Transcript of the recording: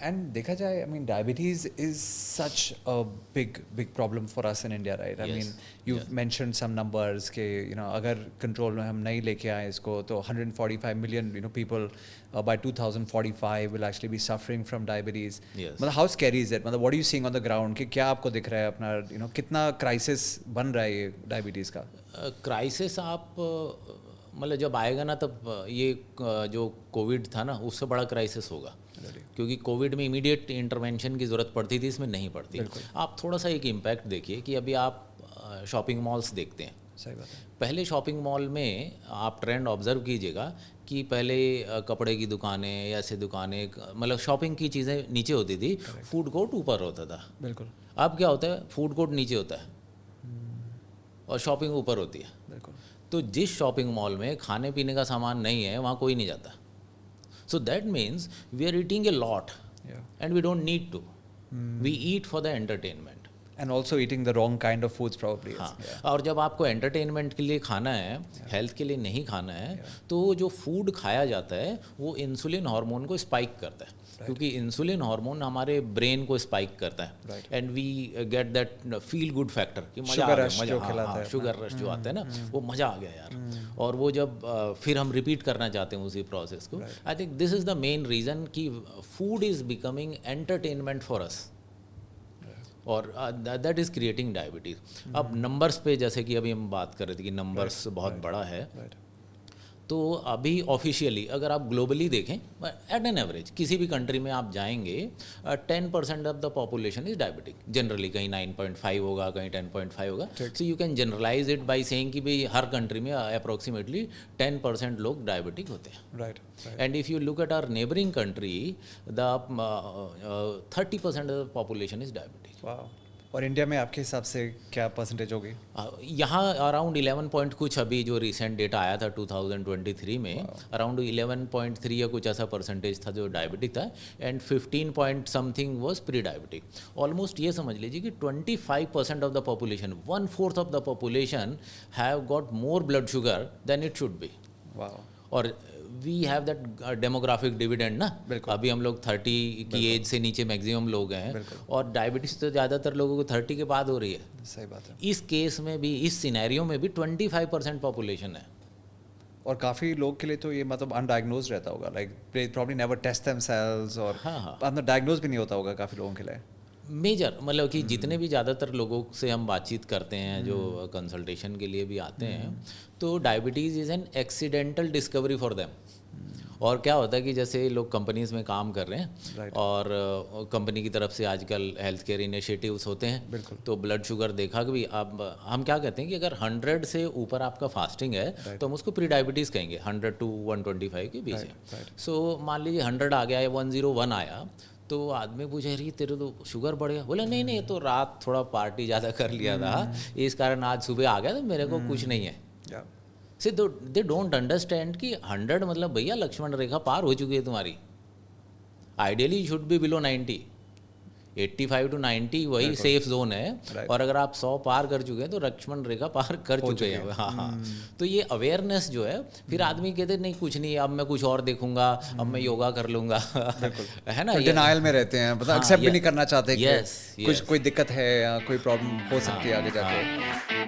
And देखा जाए, I mean, diabetes is such a big problem for us in India, right? I Yes. mean, you've Yes. mentioned some numbers कि अगर control में हम नहीं लेके आए इसको, तो 145 million people by 2045 will actually be suffering from diabetes. Yes. मतलब how scary is it? मतलब what are you seeing on the ground कि क्या आपको दिख रहा है अपना कितना crisis बन रहा है ये diabetes का? क्राइसिस आप मतलब जब आएगा ना तब ये जो कोविड था ना उससे बड़ा क्राइसिस होगा, क्योंकि कोविड में इमीडिएट इंटरवेंशन की ज़रूरत पड़ती थी, इसमें नहीं पड़ती। आप थोड़ा सा एक इम्पैक्ट देखिए कि अभी आप शॉपिंग मॉल्स देखते हैं। सही बात है। पहले शॉपिंग मॉल में आप ट्रेंड ऑब्जर्व कीजिएगा कि पहले कपड़े की दुकानें या ऐसे दुकानें मतलब शॉपिंग की चीज़ें नीचे होती थी, फूड कोर्ट ऊपर होता था। बिल्कुल। अब क्या होता है, फूड कोर्ट नीचे होता है और शॉपिंग ऊपर होती है। बिल्कुल। तो जिस शॉपिंग मॉल में खाने पीने का सामान नहीं है वहाँ कोई नहीं जाता। So that means we are eating a lot and we don't need to, we eat for the entertainment And also eating the wrong kind of foods probably. हाँ, और जब आपको एंटरटेनमेंट के लिए खाना है, हेल्थ के लिए नहीं खाना है, तो जो फूड खाया जाता है वो इंसुलिन हार्मोन को स्पाइक करता है, क्योंकि इंसुलिन हार्मोन हमारे ब्रेन को स्पाइक करता है and we get that feel good factor कि मज़ा आ गया, मज़ा, शुगर रश जो आता है ना वो मज़ा आ गया यार। और वो जब फिर हम रिपीट करना चाहते हैं उसी प्रोसेस को। I think this is the main reason कि food is becoming entertainment for us और दैट इज़ क्रिएटिंग डायबिटीज़। अब नंबर्स पे जैसे कि अभी हम बात कर रहे थे कि नंबर्स बहुत बड़ा है, तो अभी ऑफिशियली अगर आप ग्लोबली देखें एट एन एवरेज किसी भी कंट्री में आप जाएंगे 10% of the population is diabetic generally, कहीं 9.5 होगा, कहीं 10.5 होगा। So you can generalize it by saying कि भाई हर कंट्री में अप्रोक्सीमेटली 10% लोग डायबिटिक होते हैं। Right. And if you look at our neighbouring country the 30% of the population is diabetic. वाह। और इंडिया में आपके हिसाब से क्या परसेंटेज होगी? यहाँ अराउंड 11 पॉइंट कुछ, अभी जो रिसेंट डेटा आया था 2023 में अराउंड 11.3 या कुछ ऐसा परसेंटेज था जो डायबिटिक था and 15 point something was pre diabetic. Almost ये समझ लीजिए कि 25% of the population, 1/4 of the population have got more blood sugar than it should be. वाह। और we have that demographic dividend ना, अभी हम लोग 30 की एज से नीचे मैक्सिमम लोग हैं और डायबिटीज़ तो ज़्यादातर लोगों को 30 के बाद हो रही है। सही बात है। इस केस में भी, इस सिनेरियो में भी 25% पॉपुलेशन है। और काफ़ी लोग के लिए तो ये मतलब अनडायग्नोज रहता होगा, like they probably never test themselves और अंदर डायग्नोज भी नहीं होता होगा काफ़ी लोगों के लिए। मेजर मतलब कि जितने भी ज़्यादातर लोगों से हम बातचीत करते हैं जो कंसल्टेशन के लिए भी आते हैं, तो diabetes is an accidental discovery for them. और क्या होता है कि जैसे लोग कंपनीज़ में काम कर रहे हैं और कंपनी की तरफ से आजकल हेल्थ केयर इनिशिएटिव्स होते हैं, तो ब्लड शुगर देखा कि भी अब हम क्या कहते हैं कि अगर 100 से ऊपर आपका फास्टिंग है तो हम उसको प्री डायबिटीज़ कहेंगे, 100 to 125 के बीच है। सो मान लीजिए 100 आ गया या 101 आया, तो आदमी पूछे रही तेरे तो शुगर बढ़ गया, बोला नहीं नहीं तो रात थोड़ा पार्टी ज़्यादा कर लिया था इस कारण आज सुबह आ गया, तो मेरे को कुछ नहीं है। से दे डोंट अंडरस्टैंड कि 100 मतलब भैया लक्ष्मण रेखा पार हो चुकी है तुम्हारी। Ideally should be below 90, 85 to 90 वही सेफ जोन है। और अगर आप 100 पार कर चुके हैं तो लक्ष्मण रेखा पार कर चुके हैं। हाँ। तो ये अवेयरनेस जो है, फिर आदमी कहते नहीं कुछ नहीं, अब मैं कुछ और देखूंगा, अब मैं योगा कर लूँगा है ना, डिनाइल में रहते हैं, मतलब एक्सेप्ट भी नहीं करना चाहते कि कुछ कोई दिक्कत है या कोई प्रॉब्लम हो सकती है आगे जाके।